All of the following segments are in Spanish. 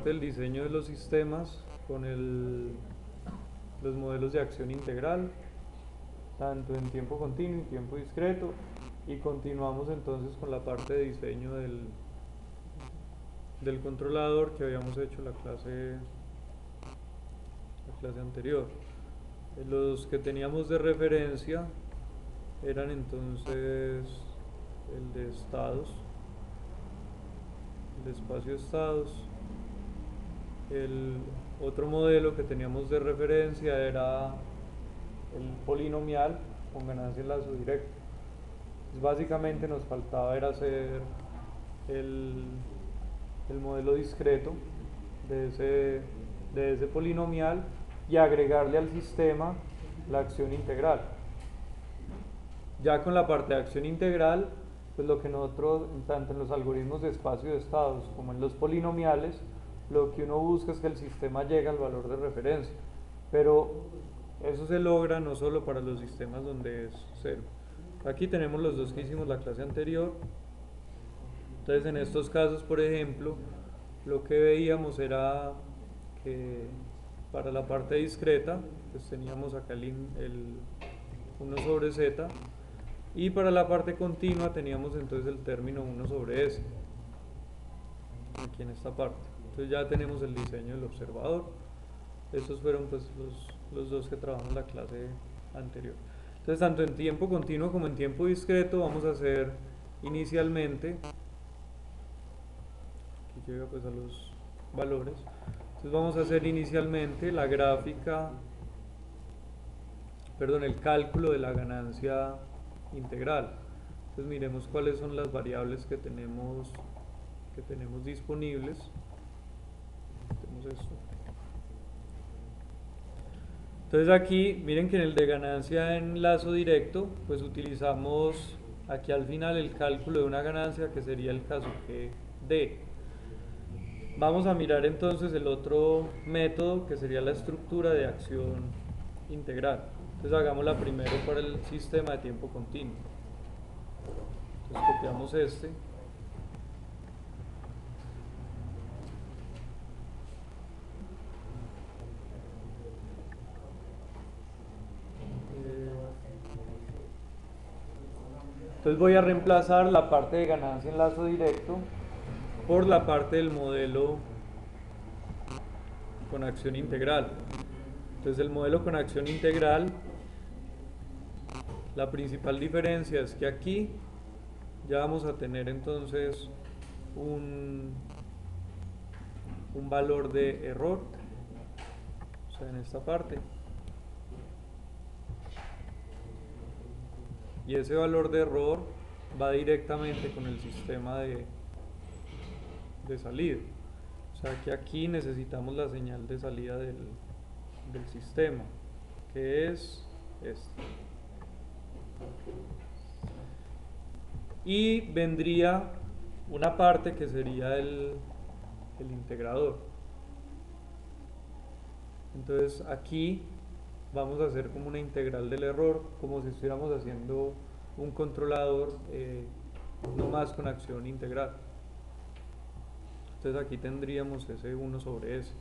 parte del diseño de los sistemas con los modelos de acción integral, tanto en tiempo continuo y tiempo discreto, y continuamos entonces con la parte de diseño del controlador que habíamos hecho la clase anterior. Los que teníamos de referencia eran entonces el de estados, el de espacio estados. El otro modelo que teníamos de referencia era el polinomial con ganancia en lazo directo. Entonces, básicamente nos faltaba era hacer el modelo discreto de ese polinomial y agregarle al sistema la acción integral. Ya con la parte de acción integral, pues lo que nosotros, tanto en los algoritmos de espacio de estados como en los polinomiales, lo que uno busca es que el sistema llegue al valor de referencia. Pero eso se logra no solo para los sistemas donde es cero. Aquí tenemos los dos que hicimos la clase anterior. Entonces en estos casos, por ejemplo, lo que veíamos era que para la parte discreta, pues teníamos acá el 1 sobre z, y para la parte continua teníamos entonces el término 1 sobre s, aquí en esta parte. Entonces ya tenemos el diseño del observador. Estos fueron pues los dos que trabajamos en la clase anterior. Entonces tanto en tiempo continuo como en tiempo discreto vamos a hacer inicialmente, aquí llega pues a los valores, entonces vamos a hacer inicialmente la gráfica, perdón, el cálculo de la ganancia integral. Entonces miremos cuáles son las variables que tenemos disponibles. Tenemos esto. Entonces aquí miren que en el de ganancia en lazo directo pues utilizamos aquí al final el cálculo de una ganancia que sería el caso que D. Vamos a mirar entonces el otro método que sería la estructura de acción integral. Entonces hagámosla primero para el sistema de tiempo continuo. Entonces copiamos este. Entonces voy a reemplazar la parte de ganancia en lazo directo por la parte del modelo con acción integral. Entonces el modelo con acción integral, la principal diferencia es que aquí ya vamos a tener entonces un valor de error, o sea, en esta parte. Y ese valor de error va directamente con el sistema de salida. O sea que aquí necesitamos la señal de salida del sistema, que es esta. Y vendría una parte que sería el integrador. Entonces aquí vamos a hacer como una integral del error, como si estuviéramos haciendo un controlador no más con acción integral. Entonces aquí tendríamos ese 1 sobre s.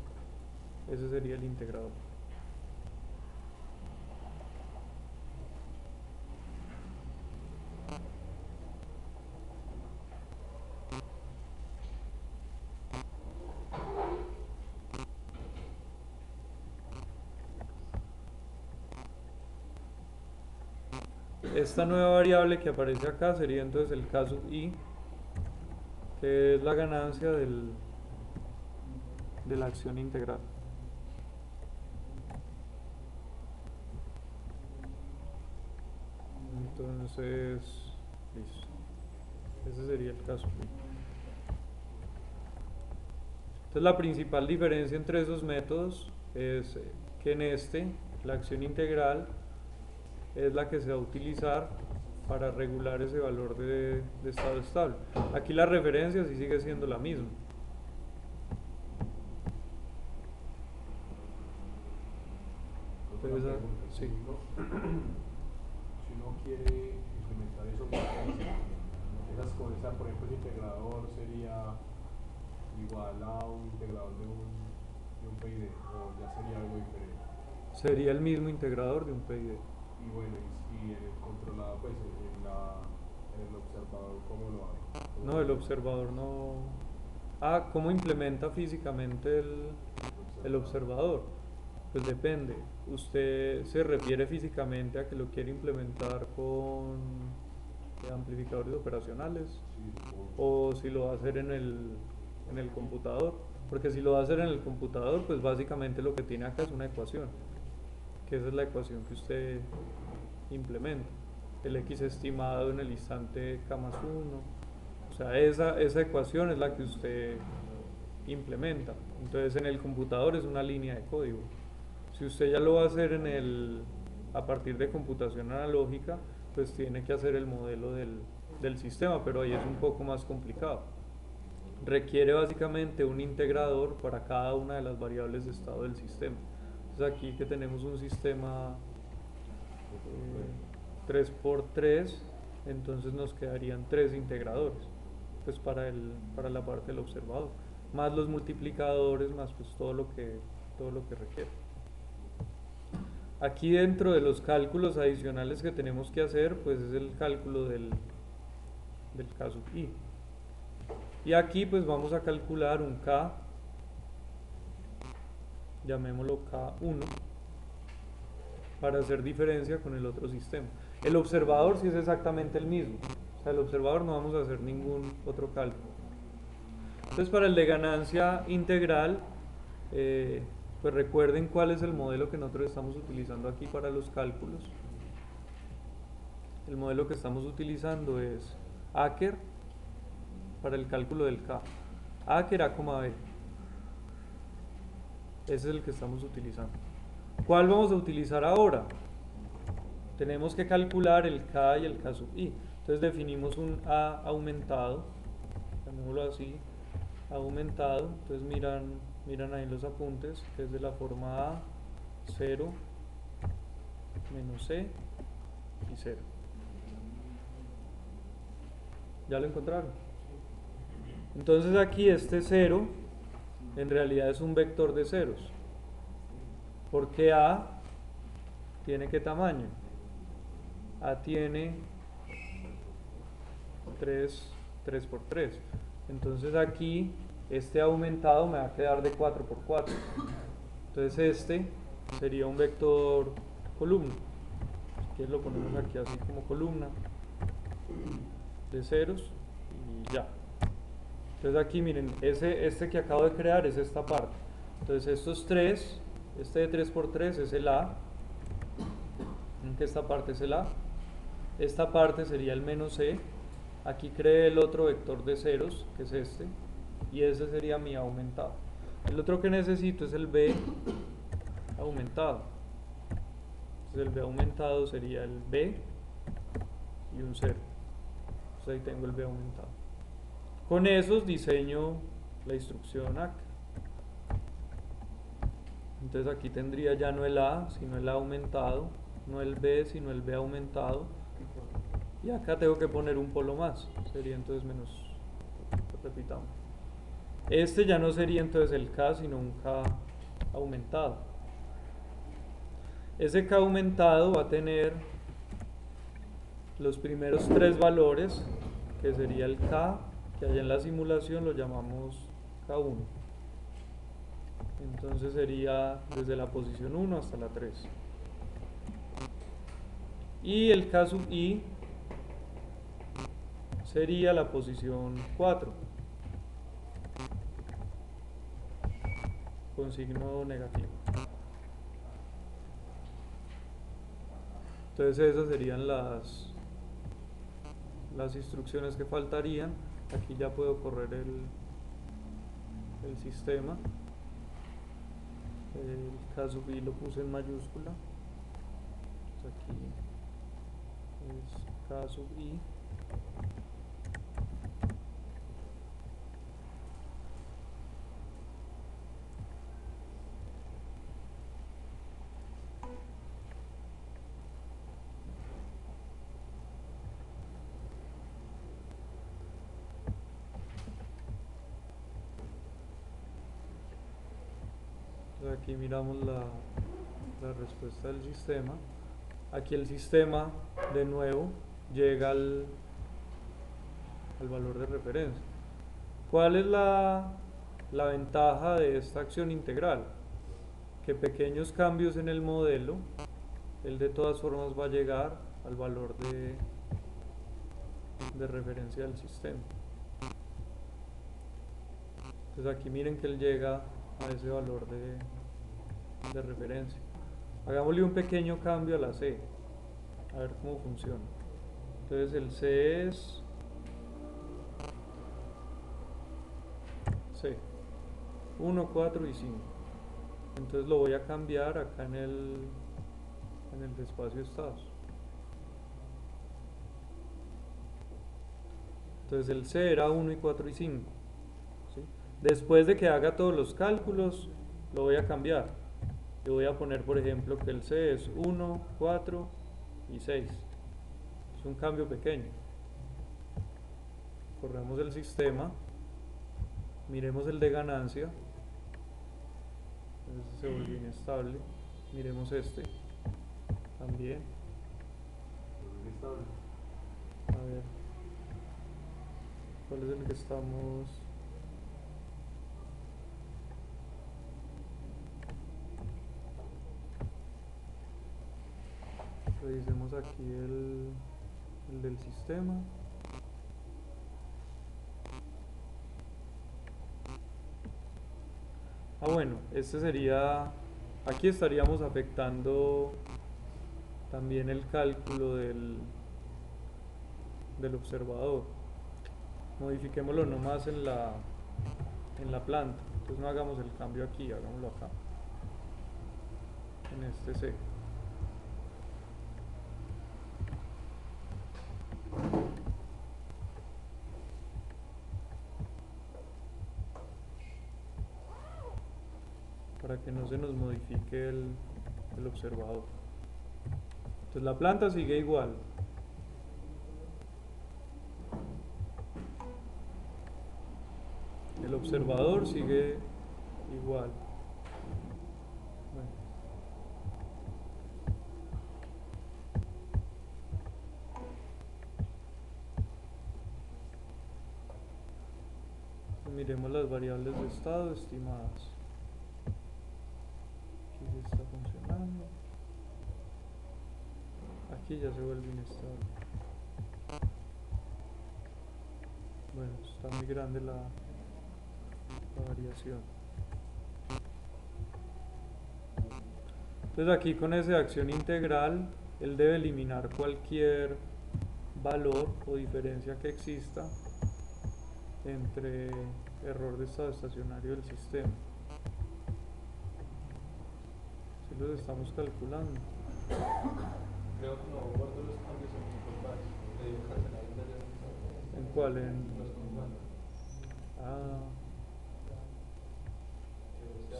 Ese sería el integrador. Esta nueva variable que aparece acá sería entonces el caso i, que es la ganancia de la acción integral. Entonces, listo. Ese sería el caso i. Entonces la principal diferencia entre esos métodos es que en este, la acción integral es la que se va a utilizar para regular ese valor de estado estable. Aquí la referencia sí sigue siendo la misma. Entonces, sí. Si uno quiere implementar eso, por ejemplo, ese integrador sería igual a un integrador de 1 sería algo diferente. Sería el mismo integrador de un PID. Y bueno, y en el controlado, pues en el observador, ¿cómo lo hago? No, el observador no. Ah, ¿cómo implementa físicamente el observador? Pues depende. Usted se refiere físicamente a que lo quiere implementar con amplificadores operacionales Sí, supongo. o si lo va a hacer en el computador. Porque si lo va a hacer en el computador, pues básicamente lo que tiene acá es una ecuación, que esa es la ecuación que usted implementa. El X estimado en el instante K más 1. O sea, esa ecuación es la que usted implementa. Entonces en el computador es una línea de código. Si usted ya lo va a hacer a partir de computación analógica, pues tiene que hacer el modelo del sistema, pero ahí es un poco más complicado. Requiere básicamente un integrador para cada una de las variables de estado del sistema. Entonces aquí que tenemos un sistema 3x3, entonces nos quedarían 3 integradores, pues para la parte del observador, más los multiplicadores, más pues todo lo que requiere. Aquí dentro de los cálculos adicionales que tenemos que hacer, pues es el cálculo del K sub i. Y aquí pues vamos a calcular un K, llamémoslo K1, para hacer diferencia con el otro sistema. El observador sí es exactamente el mismo. O sea, el observador no vamos a hacer ningún otro cálculo. Entonces, para el de ganancia integral, pues recuerden cuál es el modelo que nosotros estamos utilizando aquí para los cálculos. El modelo que estamos utilizando es Aker para el cálculo del K. Aker A, B. Ese es el que estamos utilizando. ¿Cuál vamos a utilizar ahora? Tenemos que calcular el K y el K sub i. Entonces definimos un A aumentado, llamémoslo así, aumentado. Entonces miran ahí los apuntes, que es de la forma A, 0, menos C y 0. ¿Ya lo encontraron? Entonces aquí este 0 en realidad es un vector de ceros, porque A tiene ¿qué tamaño? A tiene 3 por 3. Entonces aquí este aumentado me va a quedar de 4 por 4. Entonces este sería un vector columna. Si quieres lo ponemos aquí así como columna de ceros y ya. Entonces aquí miren, este que acabo de crear es esta parte. Entonces estos 3, este de 3 por 3 es el A. Miren que esta parte es el A. Esta parte sería el menos C. Aquí creé el otro vector de ceros, que es este. Y ese sería mi A aumentado. El otro que necesito es el B aumentado. Entonces el B aumentado sería el B y un 0. Entonces ahí tengo el B aumentado. Con esos diseño la instrucción ACK. Entonces aquí tendría ya no el A, sino el A aumentado, no el B, sino el B aumentado. Y acá tengo que poner un polo más, sería entonces menos, repitamos. Este ya no sería entonces el K, sino un K aumentado. Ese K aumentado va a tener los primeros 3 valores, que sería el K, que allá en la simulación lo llamamos K1. Entonces sería desde la posición 1 hasta la 3. Y el K sub i sería la posición 4, con signo negativo. Entonces esas serían las instrucciones que faltarían. Aquí ya puedo correr el sistema. El K sub i lo puse en mayúscula. Entonces aquí es K sub i. Aquí miramos la respuesta del sistema. Aquí el sistema de nuevo llega al valor de referencia. ¿Cuál es la ventaja de esta acción integral? Que pequeños cambios en el modelo, él de todas formas va a llegar al valor de referencia del sistema. Entonces aquí miren que él llega a ese valor de referencia. Hagámosle un pequeño cambio a la C, a ver cómo funciona. Entonces el C es C, 1, 4 y 5. Entonces lo voy a cambiar acá en el espacio estados. Entonces el C era 1 y 4 y 5. ¿Sí? Después de que haga todos los cálculos, lo voy a cambiar. Le voy a poner, por ejemplo, que el C es 1, 4 y 6. Es un cambio pequeño. Corremos el sistema. Miremos el de ganancia. Este se volvió inestable. Miremos este. También. A ver. ¿Cuál es el que estamos? Revisemos aquí el del sistema. Bueno, este sería, aquí estaríamos afectando también el cálculo del observador. Modifiquémoslo nomás en la planta. Entonces no hagamos el cambio aquí, hagámoslo acá, en este C. Para que no se nos modifique el observador. Entonces la planta sigue igual. El observador sigue igual. Bueno. Miremos las variables de estado estimadas. Aquí ya está funcionando. Aquí ya se vuelve inestable. Bueno, está muy grande la variación. Entonces aquí con esa acción integral, él debe eliminar cualquier valor o diferencia que exista entre error de estado estacionario del sistema. Si los estamos calculando. Creo que no guardo los cambios en mi compás. ¿En cuál? En los comandos.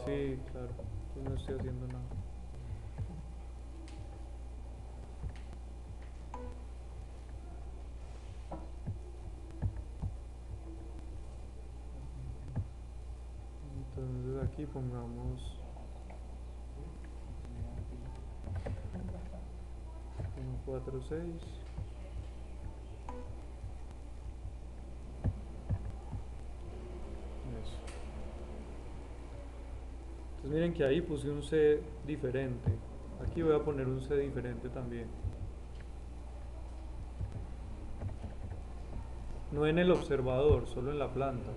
Sí, claro. Yo no estoy haciendo nada. Entonces aquí pongamos 1, 4, 6. Eso. Entonces miren que ahí puse un C diferente. Aquí voy a poner un C diferente también. No en el observador, solo en la planta.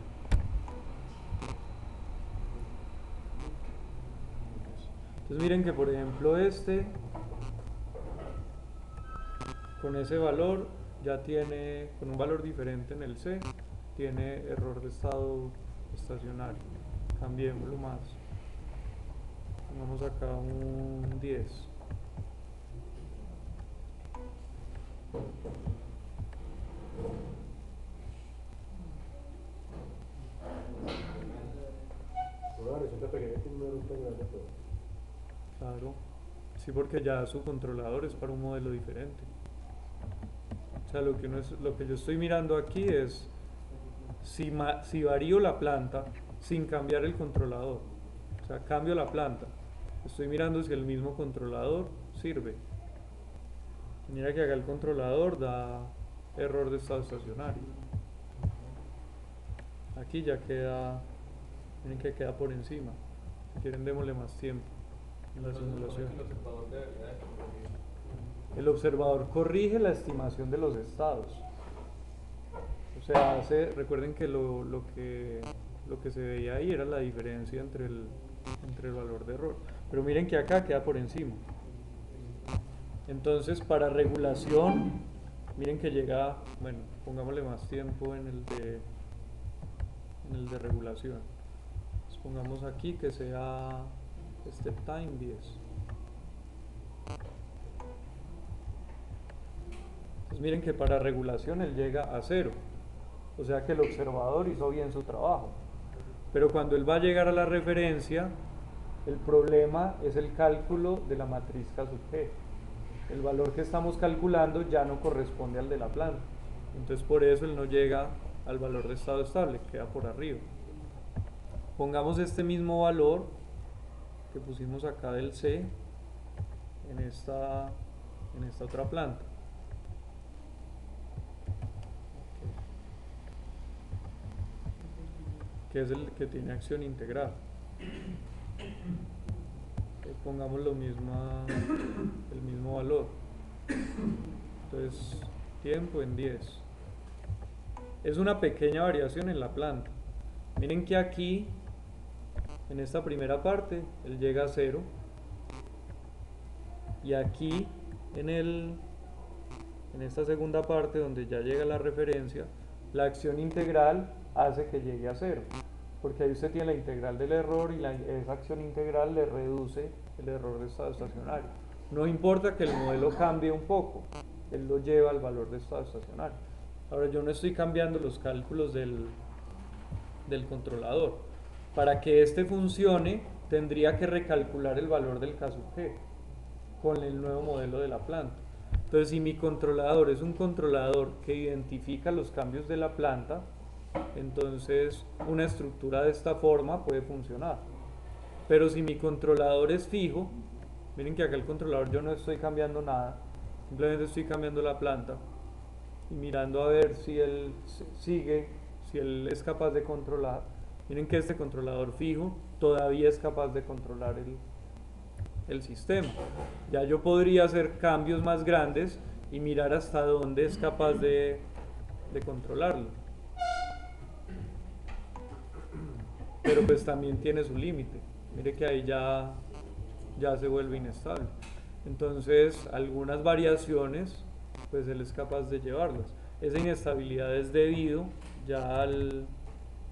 Entonces miren que por ejemplo este, con ese valor, ya tiene, con un valor diferente en el C, tiene error de estado estacionario. Cambiémoslo más. Pongamos acá un 10. Claro, sí, porque ya su controlador es para un modelo diferente. O sea, lo que yo estoy mirando aquí es si varío la planta sin cambiar el controlador. O sea, cambio la planta. Estoy mirando si el mismo controlador sirve. Mira que acá el controlador da error de estado estacionario. Aquí ya queda, miren que queda por encima. Si quieren démosle más tiempo en la simulación. El observador corrige la estimación de los estados. O sea, recuerden que lo que se veía ahí era la diferencia entre el valor de error. Pero miren que acá queda por encima. Entonces, para regulación, miren que llega, bueno, pongámosle más tiempo en el de regulación. Entonces, pongamos aquí que sea step time 10. Entonces, miren que para regulación él llega a 0. O sea que el observador hizo bien su trabajo. Pero cuando él va a llegar a la referencia, el problema es el cálculo de la matriz K sub G. El valor que estamos calculando ya no corresponde al de la planta. Entonces por eso él no llega al valor de estado estable, queda por arriba. Pongamos este mismo valor que pusimos acá del C en esta otra planta. Que es el que tiene acción integral. Pongamos el mismo valor. Entonces, tiempo en 10. Es una pequeña variación en la planta. Miren que aquí, en esta primera parte, él llega a 0. Y aquí, en esta segunda parte, donde ya llega la referencia, la acción integral hace que llegue a 0. Porque ahí usted tiene la integral del error y esa acción integral le reduce el error de estado estacionario. No importa que el modelo cambie un poco, él lo lleva al valor de estado estacionario. Ahora yo no estoy cambiando los cálculos del controlador. Para que este funcione, tendría que recalcular el valor del K sub G con el nuevo modelo de la planta. Entonces, si mi controlador es un controlador que identifica los cambios de la planta, entonces una estructura de esta forma puede funcionar. Pero si mi controlador es fijo, miren que acá el controlador yo no estoy cambiando nada, simplemente estoy cambiando la planta y mirando a ver si él sigue, si él es capaz de controlar. Miren que este controlador fijo todavía es capaz de controlar el sistema. Ya yo podría hacer cambios más grandes y mirar hasta dónde es capaz de controlarlo. Pero pues también tiene su límite. Mire que ahí ya se vuelve inestable. Entonces, algunas variaciones, pues él es capaz de llevarlas. Esa inestabilidad es debido ya al...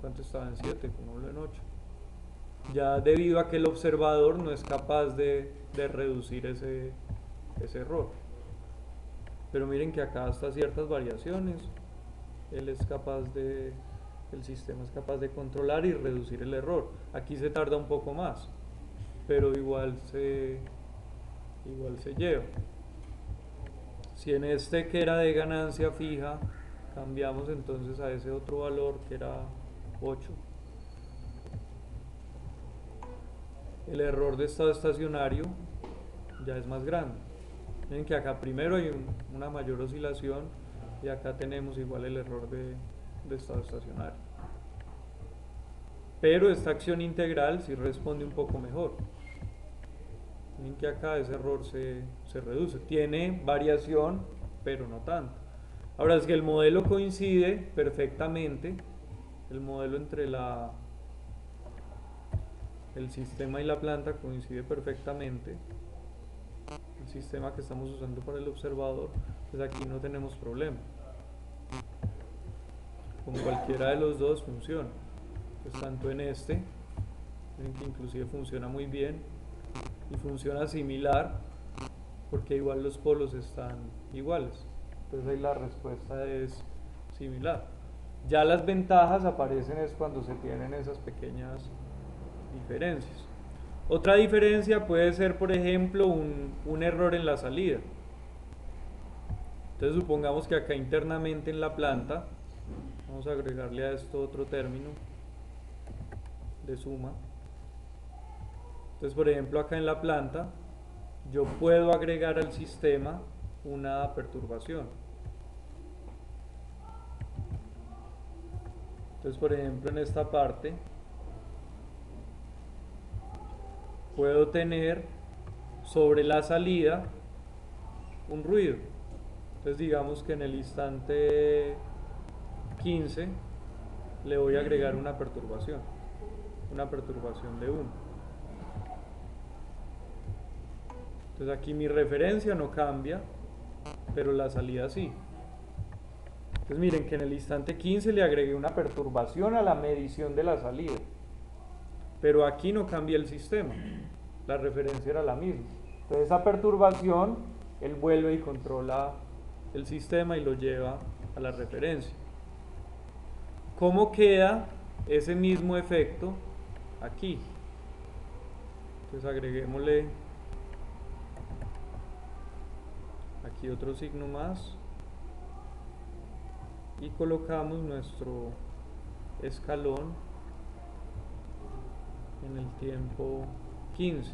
¿Cuánto estaba en 7? Pongámoslo en 8. Ya debido a que el observador no es capaz de reducir ese error. Pero miren que acá hasta ciertas variaciones, él es capaz de... El sistema es capaz de controlar y reducir el error. Aquí se tarda un poco más, pero igual se lleva. Si en este que era de ganancia fija, cambiamos entonces a ese otro valor que era 8. El error de estado estacionario ya es más grande. Miren que acá primero hay una mayor oscilación y acá tenemos igual el error de estado estacionario. Pero esta acción integral sí responde un poco mejor. Miren que acá ese error se reduce. Tiene variación, pero no tanto. Ahora, es que el modelo coincide perfectamente, el modelo entre el sistema y la planta coincide perfectamente. El sistema que estamos usando para el observador, pues aquí no tenemos problema. Con cualquiera de los dos funciona. Pues tanto en este, miren que inclusive funciona muy bien y funciona similar porque igual los polos están iguales. Entonces ahí la respuesta es similar. Ya las ventajas aparecen es cuando se tienen esas pequeñas diferencias. Otra diferencia puede ser, por ejemplo, un error en la salida. Entonces supongamos que acá internamente en la planta, vamos a agregarle a esto otro término de suma. Entonces, por ejemplo, acá en la planta, yo puedo agregar al sistema una perturbación. Entonces, por ejemplo, en esta parte, puedo tener sobre la salida un ruido. Entonces, digamos que en el instante 15 le voy a agregar una perturbación de 1. Entonces aquí mi referencia no cambia, pero la salida sí. Entonces miren que en el instante 15 le agregué una perturbación a la medición de la salida, pero aquí no cambia el sistema, la referencia era la misma. Entonces esa perturbación, él vuelve y controla el sistema y lo lleva a la referencia. ¿Cómo queda ese mismo efecto aquí? Entonces agreguémosle aquí otro signo más y colocamos nuestro escalón en el tiempo 15.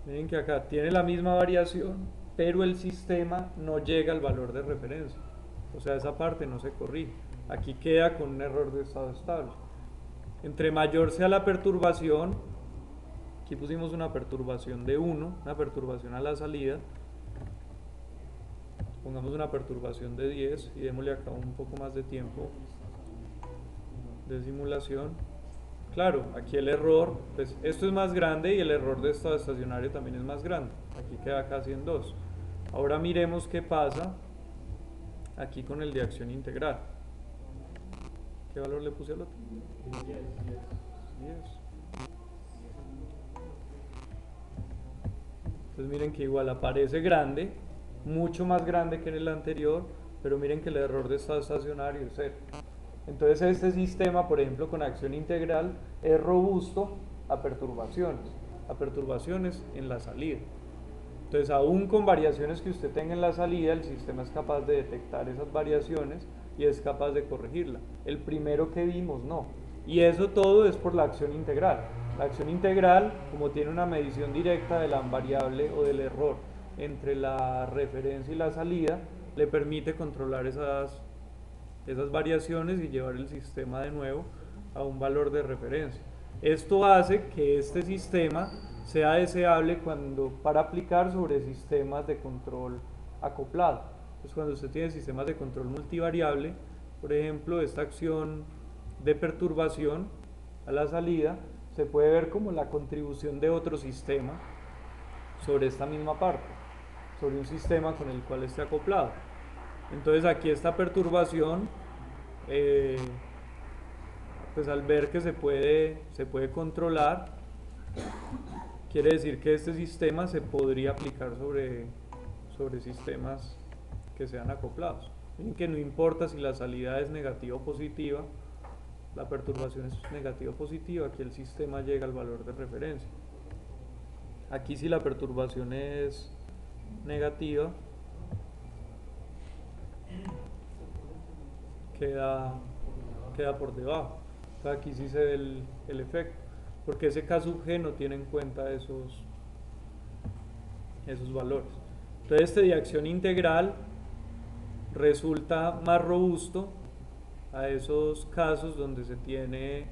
Miren que acá tiene la misma variación, pero el sistema no llega al valor de referencia. O sea, esa parte no se corrige. Aquí queda con un error de estado estable. Entre mayor sea la perturbación, aquí pusimos una perturbación de 1, una perturbación a la salida. Pongamos una perturbación de 10 y démosle acá un poco más de tiempo de simulación. Claro, aquí el error, pues esto es más grande y el error de estado estacionario también es más grande. Aquí queda casi en 2. Ahora miremos qué pasa aquí con el de acción integral. ¿Qué valor le puse al otro? 10. Entonces miren que igual aparece grande, mucho más grande que en el anterior, pero miren que el error de estado estacionario es 0. Entonces este sistema, por ejemplo, con acción integral, es robusto a perturbaciones en la salida. Entonces, aún con variaciones que usted tenga en la salida, el sistema es capaz de detectar esas variaciones y es capaz de corregirla. El primero que vimos, no. Y eso todo es por la acción integral. La acción integral, como tiene una medición directa de la variable o del error entre la referencia y la salida, le permite controlar esas variaciones y llevar el sistema de nuevo a un valor de referencia. Esto hace que este sistema sea deseable para aplicar sobre sistemas de control acoplado. Entonces, cuando usted tiene sistemas de control multivariable, por ejemplo, esta acción de perturbación a la salida se puede ver como la contribución de otro sistema sobre esta misma parte, sobre un sistema con el cual esté acoplado. Entonces aquí esta perturbación, pues al ver que se puede controlar, quiere decir que este sistema se podría aplicar sobre sistemas que sean acoplados. Miren que no importa si la salida es negativa o positiva, la perturbación es negativa o positiva, aquí el sistema llega al valor de referencia. Aquí si la perturbación es negativa, queda por debajo. Entonces aquí sí se ve el efecto, porque ese K sub G no tiene en cuenta esos valores. Entonces este de acción integral resulta más robusto a esos casos donde se tiene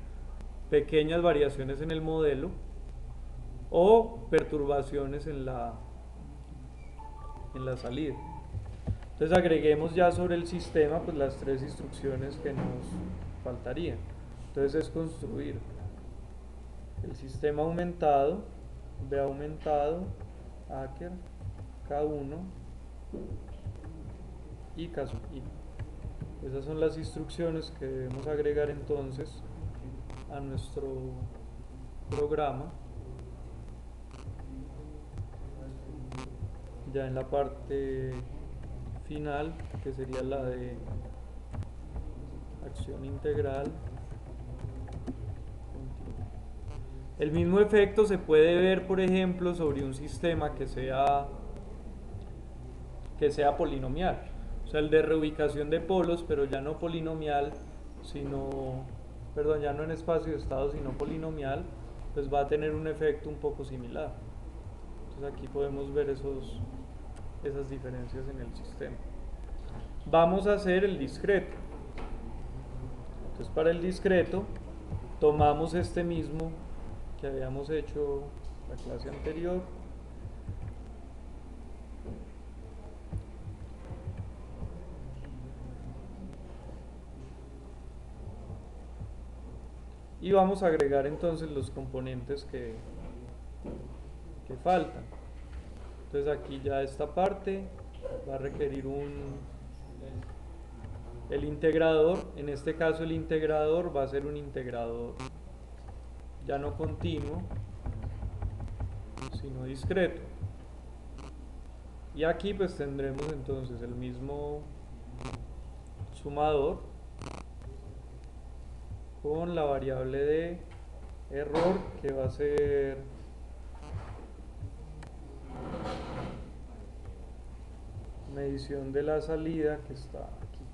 pequeñas variaciones en el modelo o perturbaciones en la salida. Entonces agreguemos ya sobre el sistema pues las 3 instrucciones que nos faltarían. Entonces es construir el sistema aumentado, B aumentado, Aker, K1 y K sub I. Esas son las instrucciones que debemos agregar entonces a nuestro programa. Ya en la parte final, que sería la de acción integral. El mismo efecto se puede ver, por ejemplo, sobre un sistema que sea polinomial. O sea, el de reubicación de polos, pero ya no polinomial, sino perdón, ya no en espacio de estado sino polinomial, pues va a tener un efecto un poco similar. Entonces aquí podemos ver esas diferencias en el sistema. Vamos a hacer el discreto. Entonces para el discreto tomamos este mismo que habíamos hecho la clase anterior. Y vamos a agregar entonces los componentes que faltan. Entonces aquí ya esta parte va a requerir el integrador. En este caso el integrador va a ser un integrador ya no continuo, sino discreto. Y aquí pues tendremos entonces el mismo sumador con la variable de error que va a ser medición de la salida que está aquí.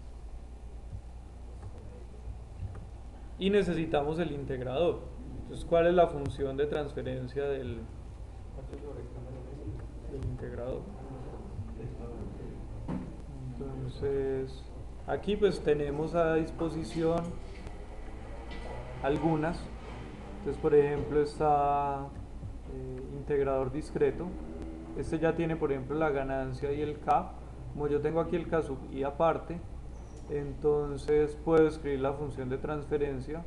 Y necesitamos el integrador. Entonces, ¿cuál es la función de transferencia del integrador? Entonces, aquí pues tenemos a disposición algunas. Entonces, por ejemplo, está integrador discreto. Este ya tiene, por ejemplo, la ganancia y el K. Como yo tengo aquí el K sub i aparte, entonces puedo escribir la función de transferencia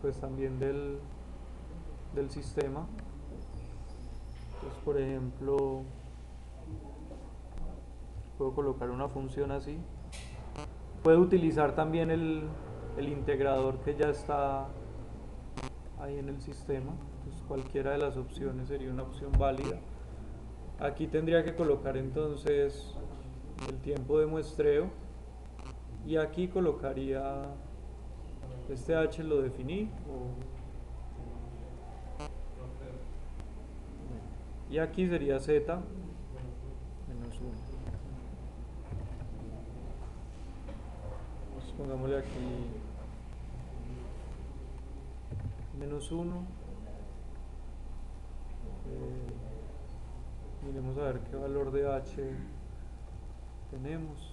pues también del sistema. Entonces, por ejemplo, puedo colocar una función así. Puedo utilizar también el integrador que ya está ahí en el sistema. Entonces, cualquiera de las opciones sería una opción válida. Aquí tendría que colocar entonces el tiempo de muestreo y aquí colocaría este h, lo definí, y aquí sería z menos 1. Pues pongámosle aquí menos 1. Miremos a ver qué valor de h tenemos.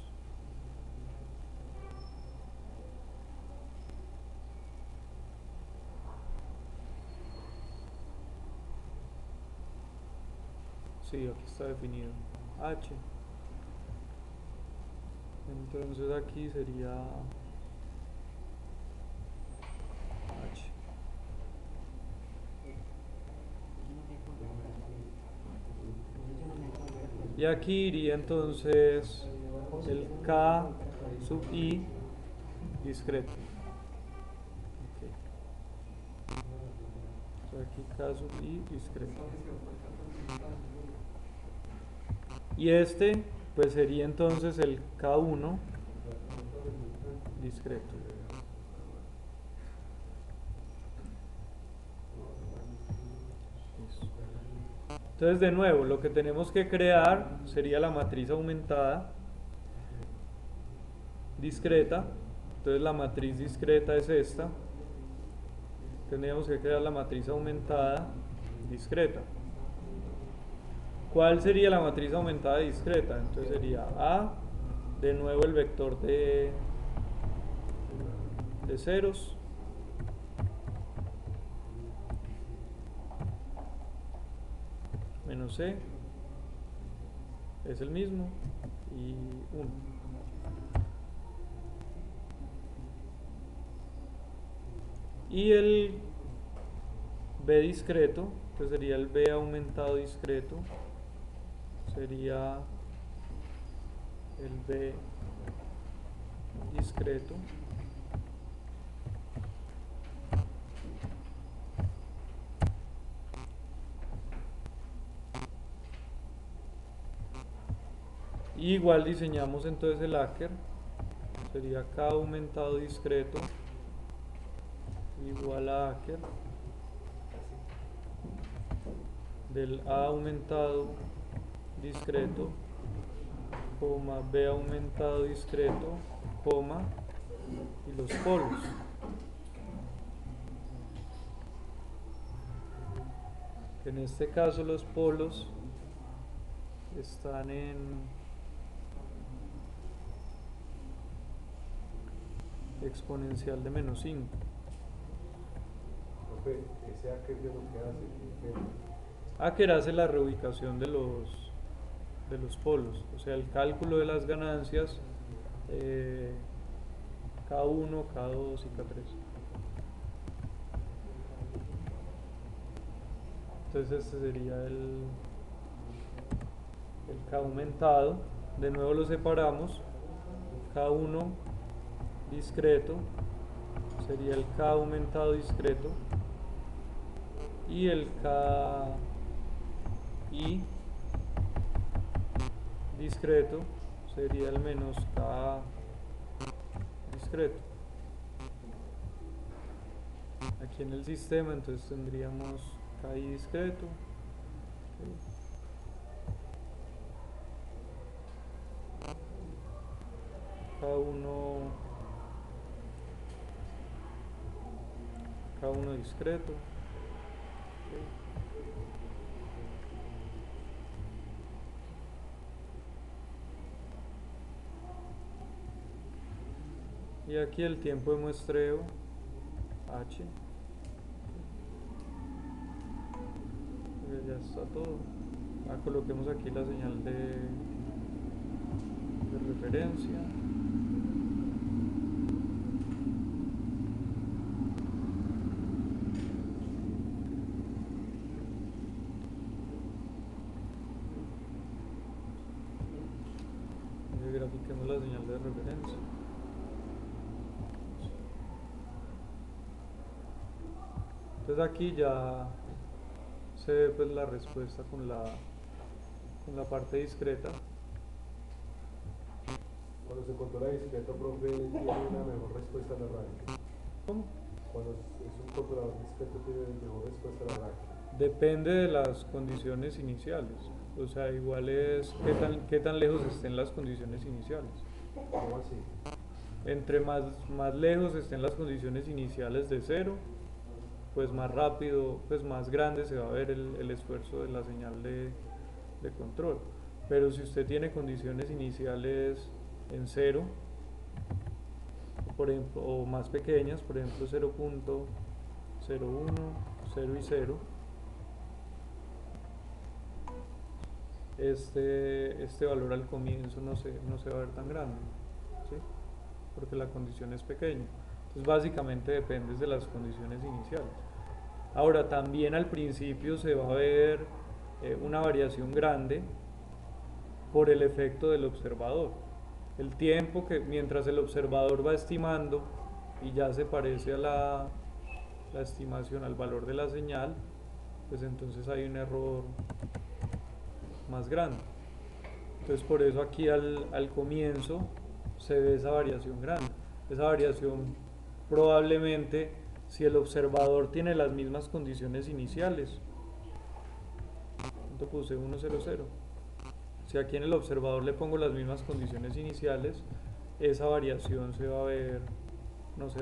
Sí, aquí está definido h. Entonces aquí sería h. Y aquí iría entonces el K sub i discreto. Okay. Aquí K sub i discreto. Y este pues sería entonces el K1 discreto. Entonces, de nuevo, lo que tenemos que crear sería la matriz aumentada discreta. Entonces, la matriz discreta es esta. Tendríamos que crear la matriz aumentada discreta. ¿Cuál sería la matriz aumentada discreta? Entonces sería A, de nuevo el vector de ceros, menos C, es el mismo, y 1. Y el B discreto, que sería el B aumentado discreto, sería el B discreto y igual diseñamos entonces el Aker, sería K aumentado discreto igual a Aker del A aumentado discreto, B aumentado discreto coma y los polos. En este caso los polos están en exponencial de menos 5. Profe, ese A que es lo que hace, Acker hace la reubicación de los polos, o sea, el cálculo de las ganancias K1, K2 y K3. Entonces este sería el K aumentado. De nuevo lo separamos. K1 discreto sería el K aumentado discreto y el KI discreto sería el menos K discreto. Aquí en el sistema entonces tendríamos KI discreto, K1 discreto, y aquí el tiempo de muestreo H. Ya está todo. Coloquemos aquí la señal de referencia. Y grafiquemos la señal de referencia. Entonces aquí ya se ve pues la respuesta con la parte discreta. Cuando se controla discreto, profe, tiene una mejor respuesta a la radio. ¿Cómo? Cuando es un controlador discreto, tiene mejor respuesta a la radio. Depende de las condiciones iniciales. O sea, igual es qué tan lejos estén las condiciones iniciales. ¿Cómo así? Entre más lejos estén las condiciones iniciales de cero, pues más rápido, pues más grande se va a ver el esfuerzo de la señal de control. Pero si usted tiene condiciones iniciales en cero, por ejemplo, o más pequeñas, por ejemplo 0.01, 0 y 0, este valor al comienzo no se va a ver tan grande, ¿sí? Porque la condición es pequeña. Entonces básicamente depende de las condiciones iniciales. Ahora también al principio se va a ver una variación grande por el efecto del observador. El tiempo que mientras el observador va estimando y ya se parece a la estimación al valor de la señal, pues entonces hay un error más grande. Entonces por eso aquí al comienzo se ve esa variación grande. Esa variación probablemente, si el observador tiene las mismas condiciones iniciales, ¿cuánto puse? 1, 0, 0. Si aquí en el observador le pongo las mismas condiciones iniciales, esa variación no se va a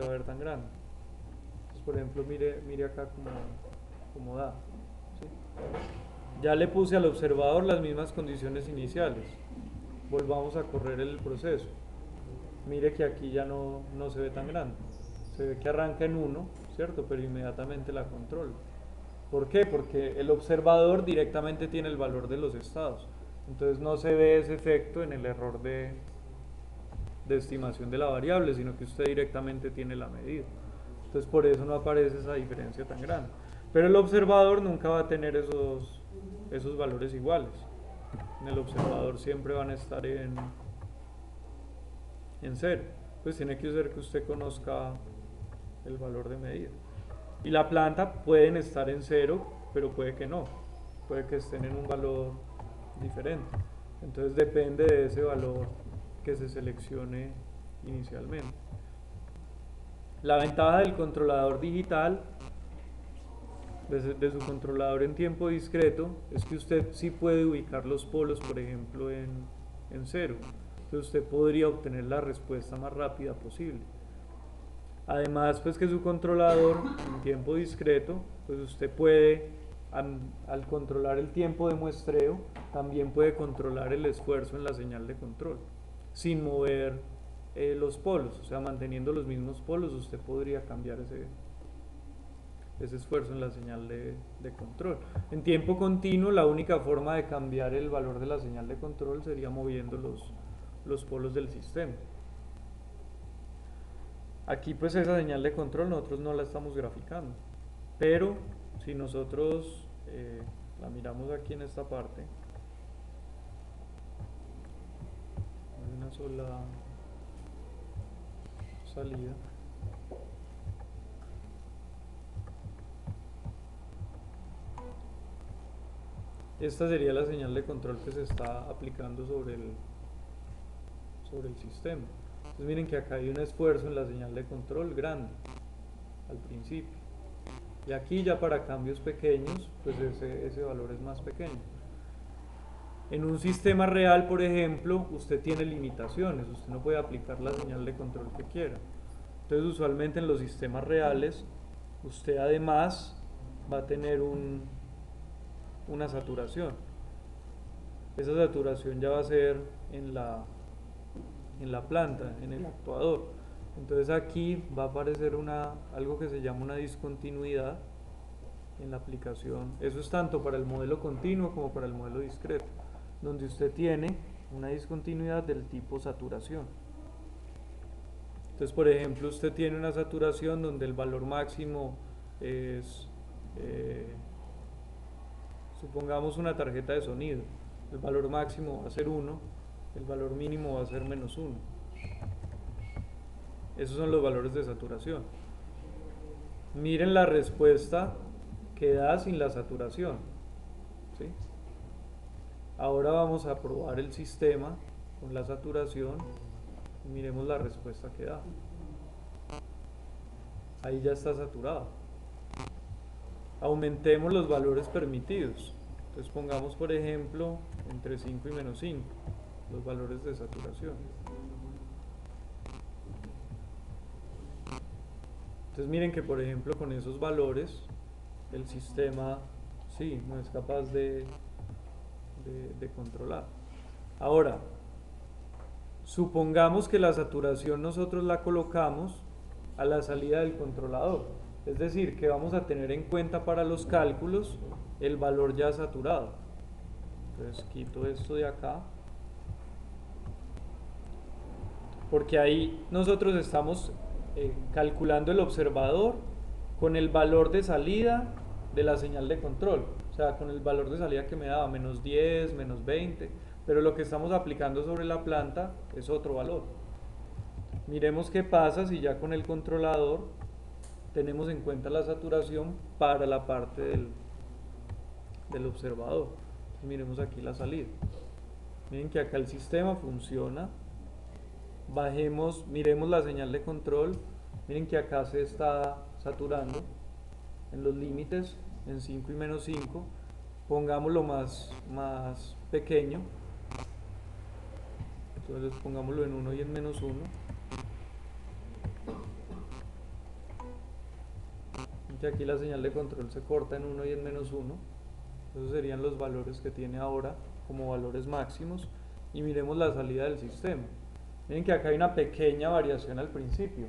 ver tan grande. Entonces, por ejemplo, mire acá como da, ¿sí? Ya le puse al observador las mismas condiciones iniciales. Volvamos a correr el proceso. Mire que aquí ya no se ve tan grande. Se ve que arranca en 1, ¿cierto? Pero inmediatamente la controla. ¿Por qué? Porque el observador directamente tiene el valor de los estados. Entonces no se ve ese efecto en el error de estimación de la variable, sino que usted directamente tiene la medida. Entonces por eso no aparece esa diferencia tan grande. Pero el observador nunca va a tener esos valores iguales. En el observador siempre van a estar en 0. Pues tiene que ser que usted conozca el valor de medida. Y la planta pueden estar en 0, pero puede que no. Puede que estén en un valor diferente. Entonces depende de ese valor que se seleccione inicialmente. La ventaja del controlador digital, de su controlador en tiempo discreto, es que usted sí puede ubicar los polos, por ejemplo, en 0. Entonces usted podría obtener la respuesta más rápida posible. Además, pues que su controlador en tiempo discreto, pues usted puede, al controlar el tiempo de muestreo, también puede controlar el esfuerzo en la señal de control, sin mover los polos, o sea, manteniendo los mismos polos, usted podría cambiar ese esfuerzo en la señal de control. En tiempo continuo, la única forma de cambiar el valor de la señal de control sería moviendo los polos del sistema. Aquí pues esa señal de control nosotros no la estamos graficando, pero si nosotros la miramos aquí en esta parte, hay una sola salida. Esta sería la señal de control que se está aplicando sobre el sistema. Entonces miren que acá hay un esfuerzo en la señal de control grande al principio. Y aquí ya para cambios pequeños, pues ese valor es más pequeño. En un sistema real, por ejemplo, usted tiene limitaciones, usted no puede aplicar la señal de control que quiera. Entonces usualmente en los sistemas reales, usted además va a tener una saturación. Esa saturación ya va a ser en la planta, en el actuador. Entonces aquí va a aparecer algo que se llama una discontinuidad en la aplicación. Eso es tanto para el modelo continuo como para el modelo discreto, donde usted tiene una discontinuidad del tipo saturación. Entonces, por ejemplo, usted tiene una saturación donde el valor máximo es, supongamos una tarjeta de sonido, el valor máximo va a ser 1, el valor mínimo va a ser -1. Esos son los valores de saturación. Miren la respuesta que da sin la saturación, ¿sí? Ahora vamos a probar el sistema con la saturación y miremos la respuesta que da. Ahí ya está saturado. Aumentemos los valores permitidos. Entonces pongamos, por ejemplo, entre 5 y -5 los valores de saturación. Entonces miren que, por ejemplo, con esos valores el sistema sí no es capaz de controlar. Ahora, supongamos que la saturación nosotros la colocamos a la salida del controlador, es decir, que vamos a tener en cuenta para los cálculos el valor ya saturado. Entonces quito esto de acá, porque ahí nosotros estamos calculando el observador con el valor de salida de la señal de control, o sea, con el valor de salida que me daba, -10, -20, pero lo que estamos aplicando sobre la planta es otro valor. Miremos qué pasa si ya con el controlador tenemos en cuenta la saturación para la parte del observador. Miremos aquí la salida. Miren que acá el sistema funciona. Bajemos, miremos la señal de control. Miren que acá se está saturando en los límites, en 5 y -5. Pongámoslo más pequeño. Entonces pongámoslo en 1 y en -1. Que aquí la señal de control se corta en 1 y en -1. Esos serían los valores que tiene ahora como valores máximos. Y miremos la salida del sistema. Miren que acá hay una pequeña variación al principio,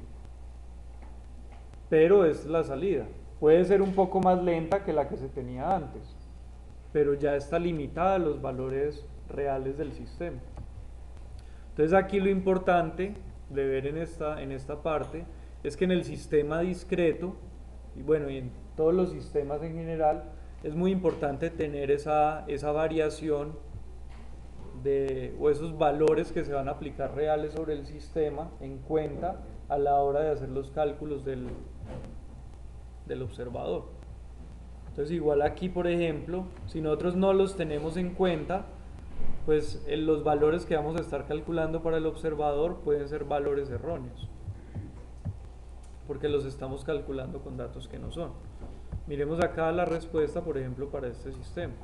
pero esta es la salida. Puede ser un poco más lenta que la que se tenía antes, pero ya está limitada a los valores reales del sistema. Entonces aquí lo importante de ver en esta parte es que en el sistema discreto, y bueno, y en todos los sistemas en general, es muy importante tener esa variación o esos valores que se van a aplicar reales sobre el sistema en cuenta a la hora de hacer los cálculos del observador. Entonces igual aquí, por ejemplo, si nosotros no los tenemos en cuenta, pues los valores que vamos a estar calculando para el observador pueden ser valores erróneos, porque los estamos calculando con datos que no son. Miremos acá la respuesta, por ejemplo, para este sistema.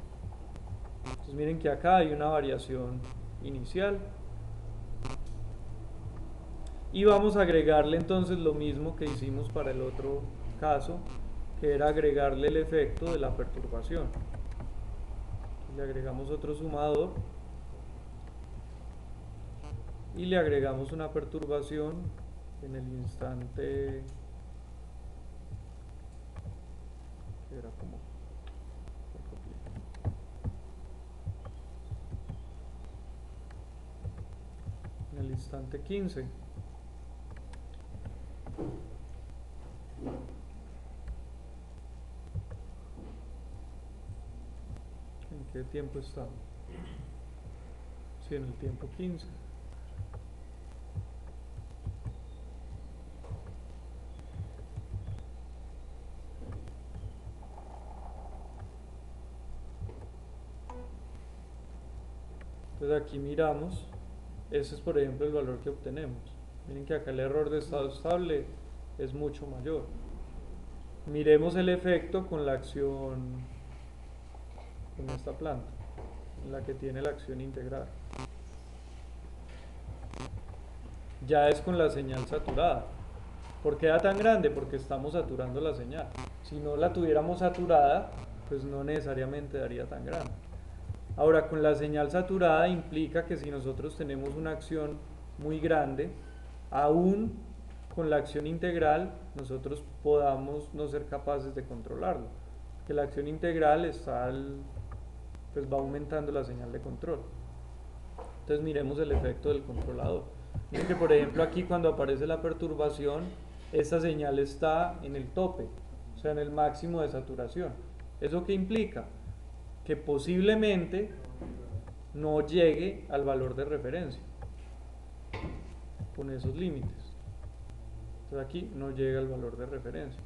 Entonces miren que acá hay una variación inicial, Y vamos a agregarle entonces lo mismo que hicimos para el otro caso, que era agregarle el efecto de la perturbación. Le agregamos otro sumador y le agregamos una perturbación en el instante que era como en el instante 15. ¿En qué tiempo está? Sí, en el tiempo 15. Entonces aquí miramos, ese es por ejemplo el valor que obtenemos. Miren que acá el error de estado estable es mucho mayor. Miremos el efecto con la acción, con esta planta, en la que tiene la acción integral. Ya es con la señal saturada. ¿Por qué da tan grande? Porque estamos saturando la señal. Si no la tuviéramos saturada, pues no necesariamente daría tan grande. Ahora, con la señal saturada implica que si nosotros tenemos una acción muy grande, aún con la acción integral, nosotros podamos no ser capaces de controlarlo. Que la acción integral está pues va aumentando la señal de control. Entonces miremos el efecto del controlador. Miren que por ejemplo aquí cuando aparece la perturbación, esta señal está en el tope, o sea en el máximo de saturación. ¿Eso qué implica? Que posiblemente no llegue al valor de referencia con esos límites. Entonces aquí no llega al valor de referencia.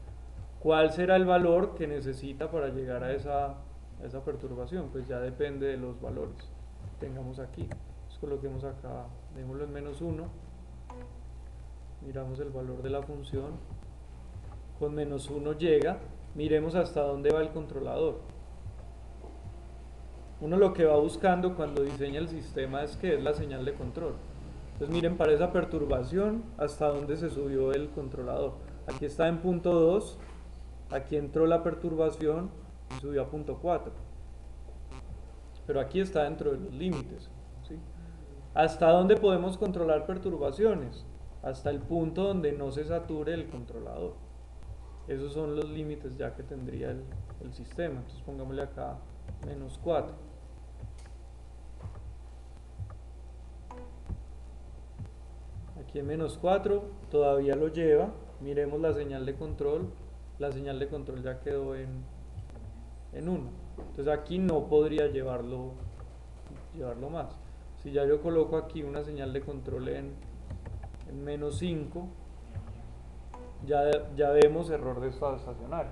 ¿Cuál será el valor que necesita para llegar a esa perturbación? Pues ya depende de los valores que tengamos aquí. Entonces coloquemos acá, démoslo en -1, miramos el valor de la función, con -1 llega, miremos hasta dónde va el controlador. Uno lo que va buscando cuando diseña el sistema es que es la señal de control. Entonces miren para esa perturbación hasta dónde se subió el controlador. Aquí está en punto 2, aquí entró la perturbación y subió a punto 4. Pero aquí está dentro de los límites, ¿sí? ¿Hasta dónde podemos controlar perturbaciones? Hasta el punto donde no se sature el controlador. Esos son los límites ya que tendría el sistema. Entonces pongámosle acá -4. Aquí en -4 todavía lo lleva. Miremos la señal de control. La señal de control ya quedó en 1. Entonces aquí no podría llevarlo más. Si ya yo coloco aquí una señal de control en -5, ya vemos error de estado estacionario,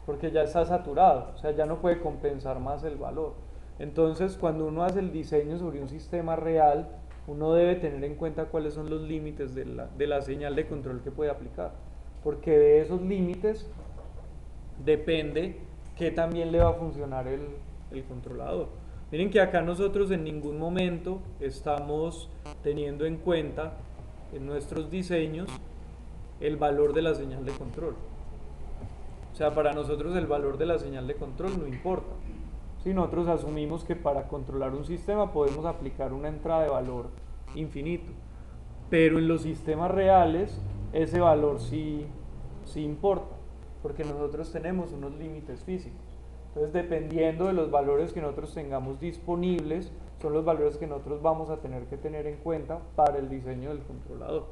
porque ya está saturado, o sea, ya no puede compensar más el valor. Entonces, cuando uno hace el diseño sobre un sistema real, uno debe tener en cuenta cuáles son los límites de la señal de control que puede aplicar, porque de esos límites depende que también le va a funcionar el controlador. Miren que acá nosotros en ningún momento estamos teniendo en cuenta en nuestros diseños el valor de la señal de control. O sea, para nosotros el valor de la señal de control no importa. Si nosotros asumimos que para controlar un sistema podemos aplicar una entrada de valor infinito, pero en los sistemas reales ese valor sí importa, porque nosotros tenemos unos límites físicos. Entonces, dependiendo de los valores que nosotros tengamos disponibles, son los valores que nosotros vamos a tener que tener en cuenta para el diseño del controlador.